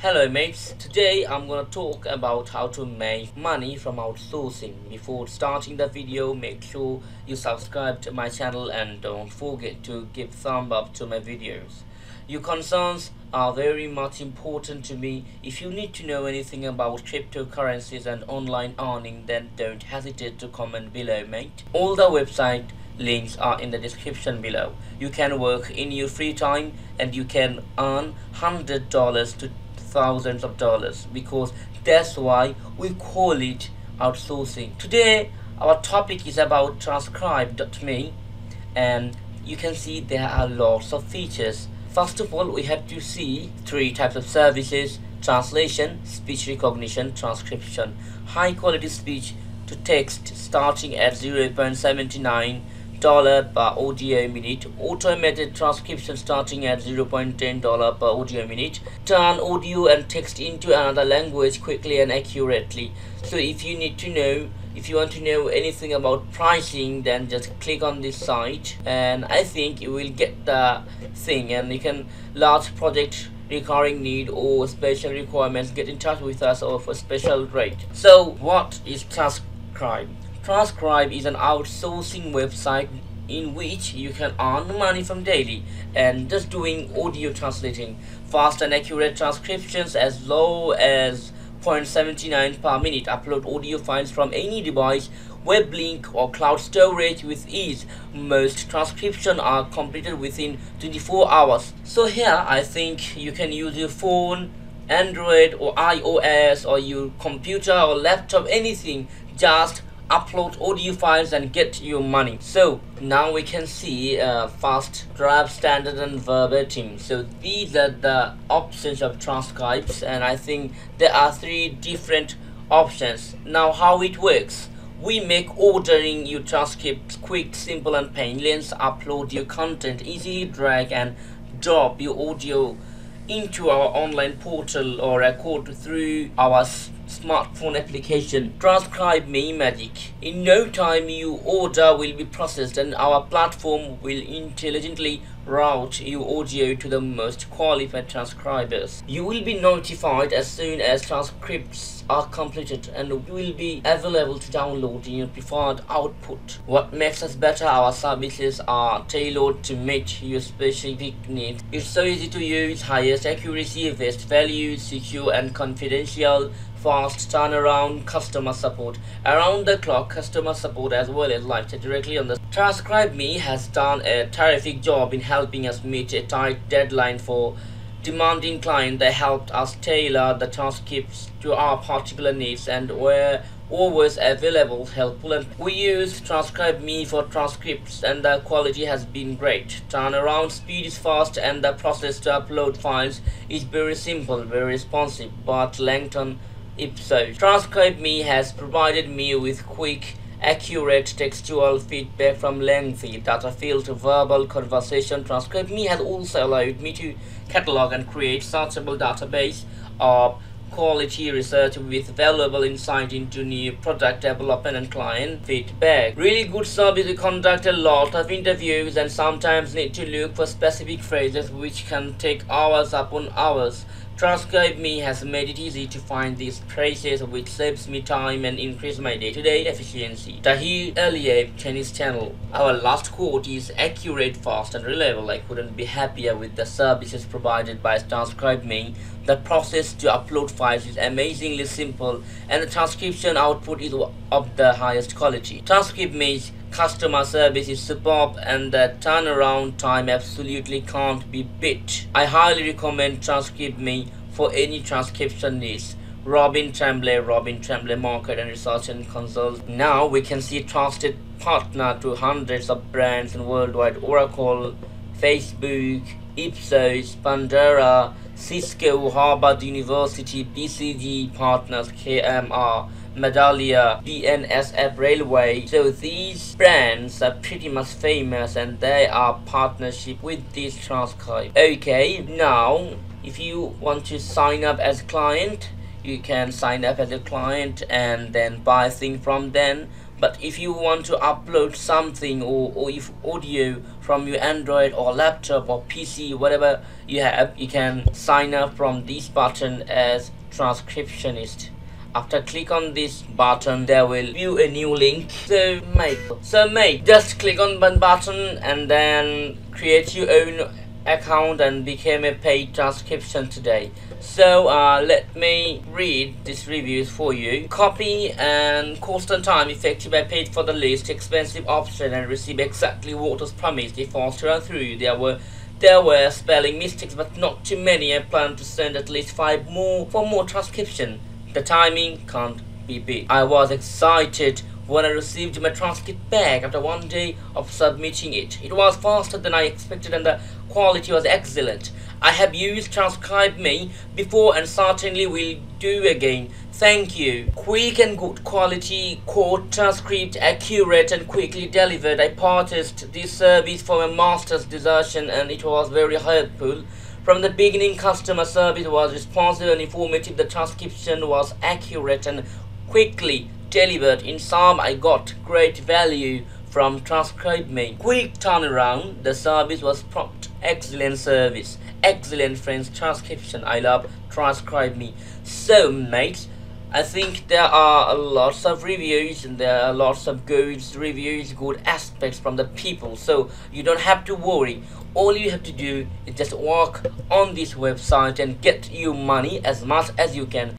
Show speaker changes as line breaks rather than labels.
Hello mates, today I'm gonna talk about how to make money from outsourcing. Before starting the video, make sure you subscribe to my channel and don't forget to give thumb up to my videos. Your concerns are very much important to me. If you need to know anything about cryptocurrencies and online earning, then don't hesitate to comment below mate. All the website links are in the description below. You can work in your free time and you can earn $100 to thousands of dollars, because that's why we call it outsourcing. Today our topic is about transcribe.me, and you can see there are lots of features. First of all, we have to see three types of services: translation, speech recognition, transcription. High quality speech to text starting at 0.79 dollar per audio minute, automated transcription starting at 0.10 dollar per audio minute, turn audio and text into another language quickly and accurately. So if you want to know anything about pricing, then just click on this site and I think you will get the thing. And you can large project, recurring need or special requirements, get in touch with us or for special rate. So what is Transcribe? Transcribe is an outsourcing website in which you can earn money from daily and just doing audio translating, fast and accurate transcriptions as low as 0.79 per minute, upload audio files from any device, web link or cloud storage with ease. Most transcriptions are completed within 24 hours. So here I think you can use your phone, Android or iOS, or your computer or laptop, anything, just upload audio files and get your money. So now we can see fast, draft, standard and verbatim. So these are the options of transcribes, and I think there are three different options. Now how it works: we make ordering your transcripts quick, simple and painless. Upload your content, easily drag and drop your audio into our online portal or record through our smartphone application. Transcribe Me Magic. In no time your order will be processed and our platform will intelligently route your audio to the most qualified transcribers. You will be notified as soon as transcripts are completed and will be available to download in your preferred output. What makes us better: our services are tailored to meet your specific needs. It's so easy to use, highest accuracy, best value, secure and confidential, fast turnaround, customer support, around the clock customer support, as well as live chat directly on the. Transcribe Me has done a terrific job in helping us meet a tight deadline for demanding client. They helped us tailor the transcripts to our particular needs and were always available, helpful, and we use Transcribe Me for transcripts and the quality has been great. Turnaround speed is fast and the process to upload files is very simple, very responsive, but lengthen ipso. Transcribe Me has provided me with quick, accurate textual feedback from lengthy data-filled verbal conversation. Transcribe Me has also allowed me to catalog and create searchable database of quality research with valuable insight into new product development and client feedback. Really good service. We conduct a lot of interviews and sometimes need to look for specific phrases which can take hours upon hours. Transcribe Me has made it easy to find these phrases, which saves me time and increase my day-to-day efficiency. Tahir Aliyev, Chinese channel. Our last quote is accurate, fast and reliable. I couldn't be happier with the services provided by Transcribe Me. The process to upload files is amazingly simple and the transcription output is of the highest quality. Transcribe Me's customer service is superb and the turnaround time absolutely can't be beat. I highly recommend Transcribe Me for any transcription needs. Robin Tremblay, Market and Research and Consult. Now we can see trusted partner to hundreds of brands and worldwide: Oracle, Facebook, Ipsos, Pandora, Cisco, Harvard University, BCG partners, KMR, Medallia, BNSF Railway. So these brands are pretty much famous and they are partnership with this Transcribe. Okay, now if you want to sign up as a client, you can sign up as a client and then buy things from them. But if you want to upload something, or if audio from your Android or laptop or PC, whatever you have, you can sign up from this button as transcriptionist. After click on this button, there will view a new link. So mate, just click on one button and then create your own account and become a paid transcription today. So let me read these reviews for you. Copy and cost and time effective. I paid for the least expensive option and received exactly what was promised. A faster run through. There were spelling mistakes, but not too many. I plan to send at least 5 more for more transcription. The timing can't be beat. I was excited when I received my transcript back after 1 day of submitting it. It was faster than I expected and the quality was excellent. I have used TranscribeMe before and certainly will do again. Thank you. Quick and good quality quote transcript, accurate and quickly delivered. I purchased this service for my master's dissertation and it was very helpful. From the beginning, customer service was responsive and informative. The transcription was accurate and quickly delivered. In sum, I got great value from TranscribeMe. Quick turnaround. The service was prompt. Excellent service. Excellent friends. Transcription. I love TranscribeMe. So, mates, I think there are lots of reviews and there are lots of good reviews, good aspects from the people. So you don't have to worry. All you have to do is just work on this website and get your money as much as you can.